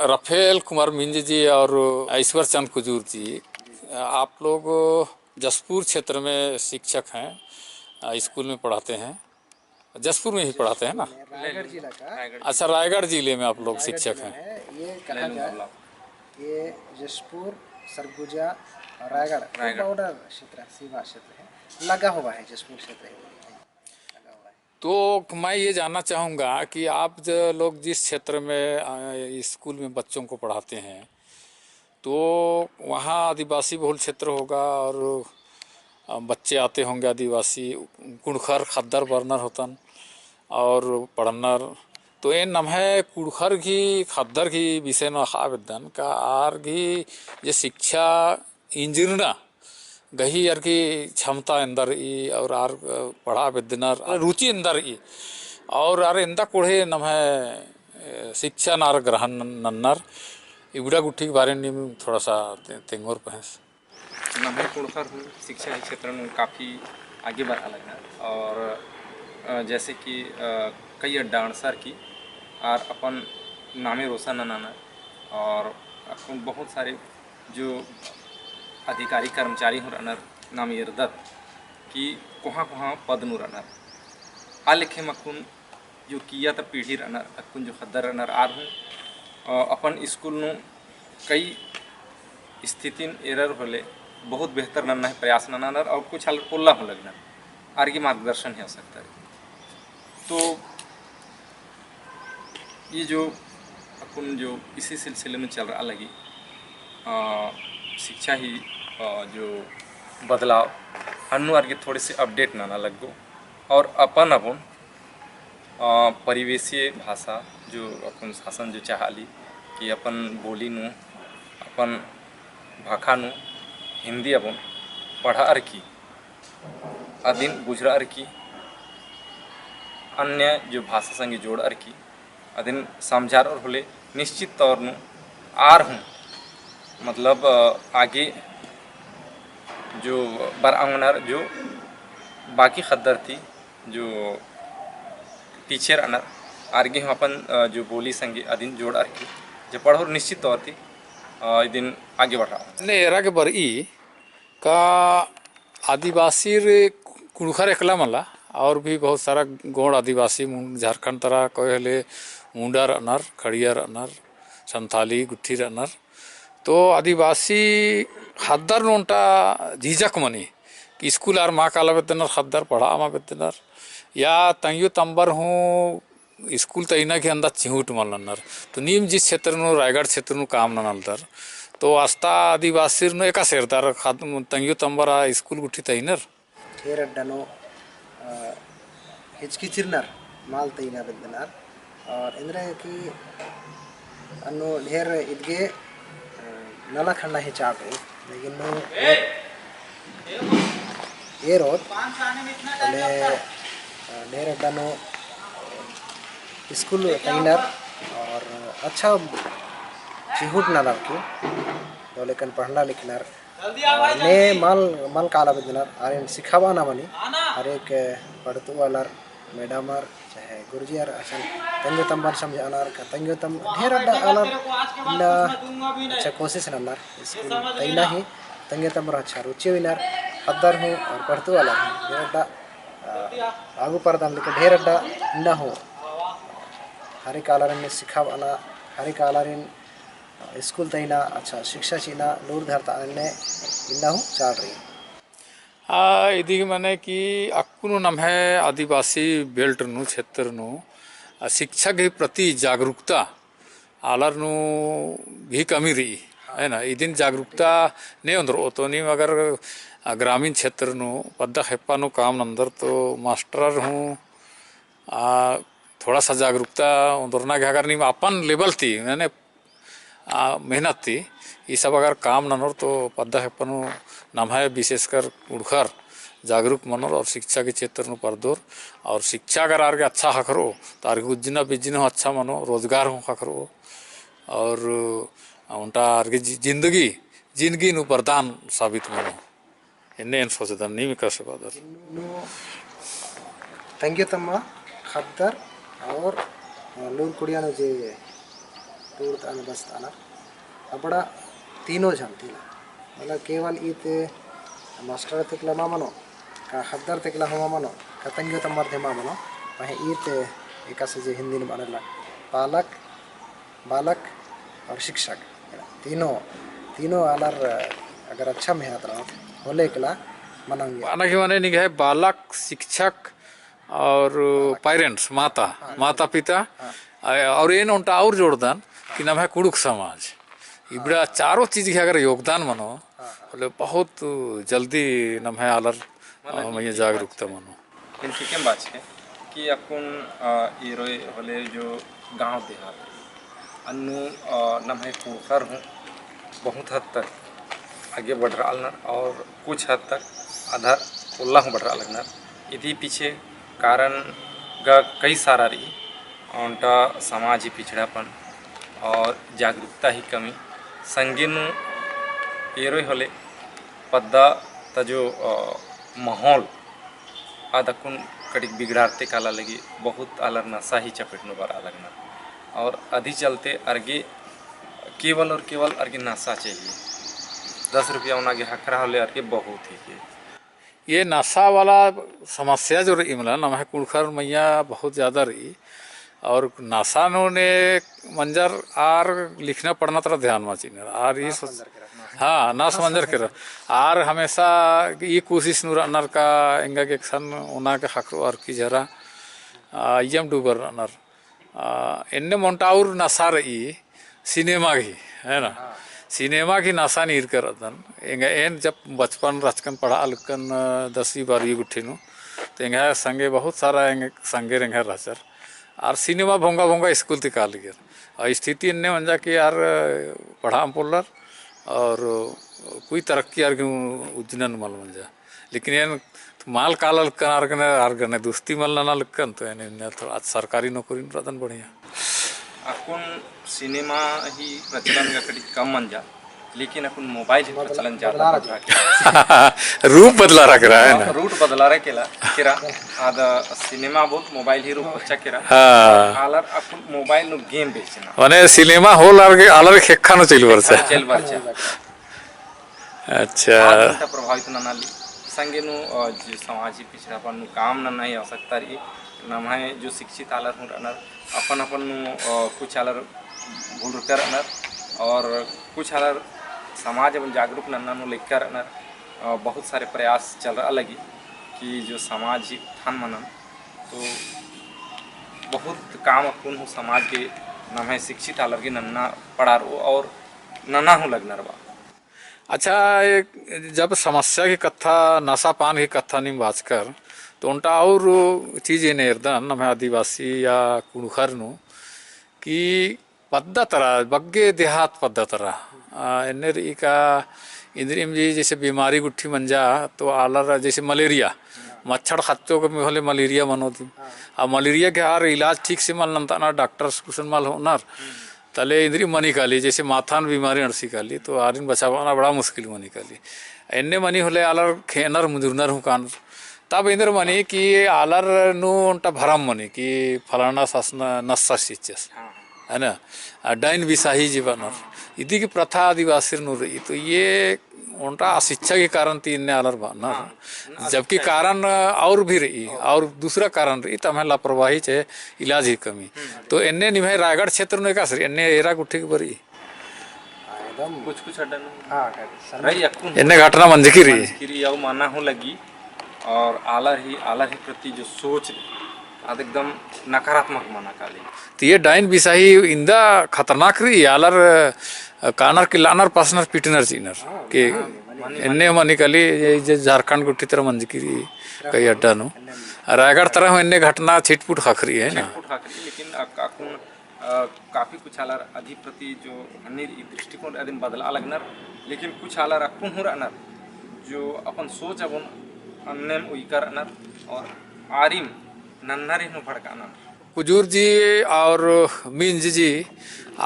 Rafale Kumar Minz जी और ईश्वर चंद कुजूर जी, आप लोग जसपुर क्षेत्र में शिक्षक हैं, स्कूल में पढ़ाते हैं। जसपुर में ही पढ़ाते हैं ना? रायगढ़ जिला का। अच्छा, रायगढ़ जिले में आप लोग रायगढ़ शिक्षक जिला हैं। है ये कहा जाए, ये जसपुर, सरगुजा और रायगढ़ बॉर्डर क्षेत्र, सीमा क्षेत्र है, लगा हुआ है जसपुर क्षेत्र है, लगा हुआ है। तो मैं ये जानना चाहूँगा कि आप जो लोग जिस क्षेत्र में स्कूल में बच्चों को पढ़ाते हैं, तो वहाँ आदिवासी बहुल क्षेत्र होगा और बच्चे आते होंगे आदिवासी, कुड़खर खद्दर बर्नर होतन और पढ़नर। तो ये नम्हे कुड़खर की खद्दर की विषय में आवेदन का आर की ये शिक्षा इंजीनियर गही यार की क्षमता अंदर ई और आर पढ़ा विद्यनर रुचि अंदर ई और आर इंदा कोढ़े नम्हे शिक्षा नार ग्रहण नन्नर इबड़ा गुट्ठी के बारे में थोड़ा सा तेंगोर पहस नम्हे कुड़खर हूँ शिक्षा क्षेत्र में काफ़ी आगे बढ़ा लगा और जैसे कि कई डांसर की और अपन नामे रोशन नाना और अपन बहुत सारे जो अधिकारी कर्मचारी हो रनर नाम यरदत कि कोहा कोहा पद नु रनर आ लिखे मकुन जो किया तो पीढ़ी रनर अकुन जो खद्दर रनर आर हूँ अपन स्कूल नु कई स्थिति एरर होले बहुत बेहतर नन्ना है प्रयास नन्ना और कुछ हाल पोल्ला हो लगना आर की मार्गदर्शन है हो सकता है। तो ये जो अपन जो इसी सिलसिले में चल रहा लगी शिक्षा ही जो बदलाव अन्नु आर के थोड़े से अपडेट ना लगो और अपन परिवेशीय भाषा जो अपन शासन जो चाहली कि अपन बोली नु अपन भाखा नु हिंदी अपन पढ़ा अर की अधीन बुझरा अर की अन्य जो भाषा संगे जोड़ अर की अधीन समझार और होले निश्चित तौर नु आर हूँ मतलब आगे जो बरांगनार जो बाकी खद्दर थी जो टीचर अनर आगे हम अपन जो बोली संगे अधीन जोड़ अर की जो पढ़ो निश्चित तौर थी दिन आगे बढ़ रहा ने एरा के बरई का आदिवासी कुड़खर एकला मला और भी बहुत सारा गौड़ आदिवासी झारखंड तरह कहले मुंडर अनर खड़ियर अनर संथाली गुट्ठी अनर तो आदिवासी खद्दर नोटा झिझक मनी कि स्कूल आर माँ काला बेतनर खद्दर पढ़ा मा बेतनर या तंगु तंबर हूँ स्कूल तैना के अंदर चिहूट मलनर तो नीम जिस क्षेत्र नु रायगढ़ क्षेत्र नु काम ननलदर तो आस्था आदिवासी नु एका सेरदार तंगु तंबरा स्कूल गुट्ठी तैनर हेरड्डनो हिचकिचिरनर माल तैना बेदनर और इंद्र की अनु ढेर इदगे नला खंडा है चापे लेकिन नो ये रोड ले ढेर अड्डानो स्कूल तैनर और अच्छा चिहुट नलर की तो लेकिन पढ़ना लिखनर ने माल काला बेदनर अरे सिखावा ना मनी हर एक पढ़तु वालर मैडमर चाहे गुरुजी यार असल तंगे तंबर समझानार का तंगे तम ढेर अड्डा आलर इन्ना अच्छा कोशिश नन्नर स्कूल तैना ही तंगे तंबर अच्छा रुचि विनर खद्दर हूँ और पढ़तु वाला हूँ ढेर अड्डा आगू पढ़दान लेकिन ढेर अड्डा इन्ना हो हरे कालारिन ने सिखावाना हरे कालारिन स्कूल तैना अच्छा शिक्षा चीना लूर धरता ने इन्ना हूँ चाल रही इदी माने कि अक्कुनु नम्हे आदिवासी बेल्ट नु क्षेत्र नु शिक्षा के प्रति जागरूकता आलर नु भी कमी रही है ना इदिन जागरूकता नहीं अंदर तो नहीं अगर ग्रामीण क्षेत्र नु पद्दा हेप्पा नु काम अंदर तो मास्टर हूँ थोड़ा सा जागरूकता अंदर ना अगर नहीं अपन लेवल थी मैंने मेहनत थी ये सब अगर काम ननोर तो पद्दा हेप्पा नु नाम है विशेषकर उड़खर जागरूक मनोर और शिक्षा के क्षेत्र में परदोर और शिक्षा अगर आर के अच्छा हकरो तो आर उज्जना बिज्जना अच्छा मनो रोजगार हो हकरो और उनका आर के जिंदगी नु वरदान साबित मनो इन्ने सोचदा नहीं भी कर सको तंगे तम्मा खद्दर और लूर कुड़िया जे तूर्त अन बस्त आना बड़ा तीनों जानती ला मतलब केवल इत मास्टर तिकला मामनो का हद्दर तिकला हम मामनो का तंगियो तमर थे मामनो वह इत एका से जो हिंदी में बनेला पालक बालक और शिक्षक तीनों तीनों आलर अगर अच्छा मेहनत रहा होले कला मनांगे माना कि माने नहीं है बालक शिक्षक और पेरेंट्स माता माता पिता और ये उनका और जोड़दान कि नाम है कुड़ुक समाज इबड़ा चारों चीज के अगर योगदान मनो बोले बहुत जल्दी नाम है आलर मैं जागरूकता मनो ठीक है बात है कि अपन ये रोए होले जो गांव देहात अन्नु नाम है कुड़खर हूँ बहुत हद तक आगे बढ़ रहा अलनर और कुछ हद तक आधार उल्ला हूँ बढ़ रहा लगनर इधी पीछे कारण का कई सारा रही उनका समाज ही पिछड़ापन और जागरूकता ही कमी संगीन एरोय होले पद्दा तजो माहौल आदकुन कड़िक बिगड़ाते काला लगी बहुत अलर नशा ही चपेटनो बरा लगना और अधि चलते अर्गे केवल और केवल अर्गे नशा चाहिए 10 रुपया उनागे हकरा होले अर्गे बहुत ही के ये नशा वाला समस्या जो रही मतलब नम है कुड़खर मैया बहुत ज़्यादा रही और नशा ने मंजर आर लिखना पढ़ना तरह ध्यान में चीन आर ये हाँ ना समंजर के आर हमेशा ये कोशिश नर का इंगा के सन उना के हक और की जरा यम डूबर नर इन्ने मोन्टाउर नशा रही सिनेमा की है ना सिनेमा की नशा नीर कर इंगा एन जब बचपन रचकन पढ़ा लकन 10वीं 12वीं गुट्ठी तो इंगा संगे बहुत सारा संगे रेंगे रचर और सिनेमा भोंगा भोंगा स्कूल तिका लिया और स्थिति इन्ने मंजा कि यार पढ़ा पोलर और कोई तरक्की यार क्यों उज्जनन मल मंजा लेकिन यार माल काला लक्कन आर गने दोस्ती मल ना लक्कन तो यानी थोड़ा सरकारी नौकरी रतन बढ़िया अपन सिनेमा ही प्रचलन का कड़ी कम मंजा लेकिन अपन मोबाइल ही प्रचलन ज्यादा बढ़ रहा रूप बदला रख रहा है ना रूट बदला रहा केला किरा आदा सिनेमा बहुत मोबाइल ही रूप अच्छा किरा आलर अपन मोबाइल नो गेम बेचना माने सिनेमा हॉल आलर खेखा नो चल वर्षा चल वर्षा अच्छा प्रभावित ना नाली संगे नु जो समाजी पिछड़ापन नु काम ना नहीं हो सकता रही नाम है जो शिक्षित आलर हूँ रनर अपन अपन कुछ आलर भूल कर रनर और कुछ आलर समाज एवं जागरूक नन्ना नु लेकर रनर बहुत सारे प्रयास चल रहा लगी कि जो समाज ही उत्थान मनन तो बहुत काम अपन हूँ समाज के नाम है शिक्षित आलर के नन्ना पढ़ा रो और नन्ना हूँ लगनर बा अच्छा जब समस्या की कथा नशा पान की कथा नहीं बाजकर तो उनका और चीज़ ये निर्धन हम आदिवासी या कुड़खर नु कि पद्धतरा बग्गे देहात पद्धतरा इन्हें का इंद्रियम जी जैसे बीमारी गुट्ठी मंजा तो आलर जैसे मलेरिया मच्छर खच्चों के में होले मलेरिया मनोती अब मलेरिया के हार इलाज ठीक से मल नमता ना डॉक्टर कुशन मल होनर तले इंद्री मनी काली जैसे माथान बीमारी अड़सी काली तो आरिन बचावाना बड़ा मुश्किल मनी काली इन्ने मनी होले आलर खेनर मुजुरनर हूँ कानर तब इंद्र मनी कि आलर नु उनटा भरम मनी कि फलाना शासन नस्सा शिचस है ना डाइन विशाही जीवन इदी की प्रथा आदिवासी नु रही तो ये उनका अशिक्षा के कारण तीन ने आलर बाना जबकि कारण और भी रही और दूसरा कारण रही तो हमें लापरवाही चाहे इलाज ही कमी तो इन्ने निभाई रायगढ़ क्षेत्र में का सर इन्ने एरा गुट्ठी की बरी कुछ कुछ रही इन्ने घटना मंजकी रही अब माना हो लगी और आलर ही प्रति जो सोच आज एकदम नकारात्मक माना काली तो ये डाइन विशाही इंदा खतरनाक रही आलर कानर की लानर पासनर पीटनर चीनर के इन्ने मनी काली ये झारखंड गुट्ठी तरह मंजकी रही कई अड्डा नु रायगढ़ तरह इन्ने घटना छिटपुट खखरी है ना लेकिन काफी कुछ आलर अधिप्रति जो दृष्टिकोण अदिन बदला लगनर लेकिन कुछ आलर अकुन हो रनर जो अपन सोच अपन अन्यम उइकर अनर और आरिम नन्नरी नु भड़काना कुजूर जी और मिंज जी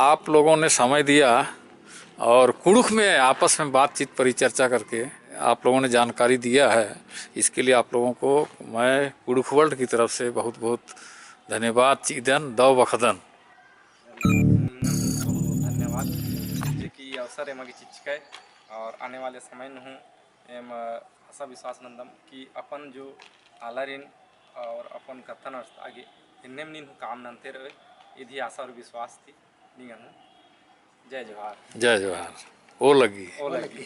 आप लोगों ने समय दिया और कुड़ुख में आपस में बातचीत परिचर्चा करके आप लोगों ने जानकारी दिया है इसके लिए आप लोगों को मैं कुड़ुख वर्ल्ड की तरफ से बहुत बहुत धन्यवाद चीदन दौ बखदन अवसर एम चिचिकाय और आने वाले समय में हूँ एम ऐसा विश्वास नंदम कि अपन जो आलारिन और अपन कथन आगे इन्हें नीन काम नंते रहे यदि आशा और विश्वास थी नहीं। जय जोहार। जय जोहार। ओ लगी। ओ लगी।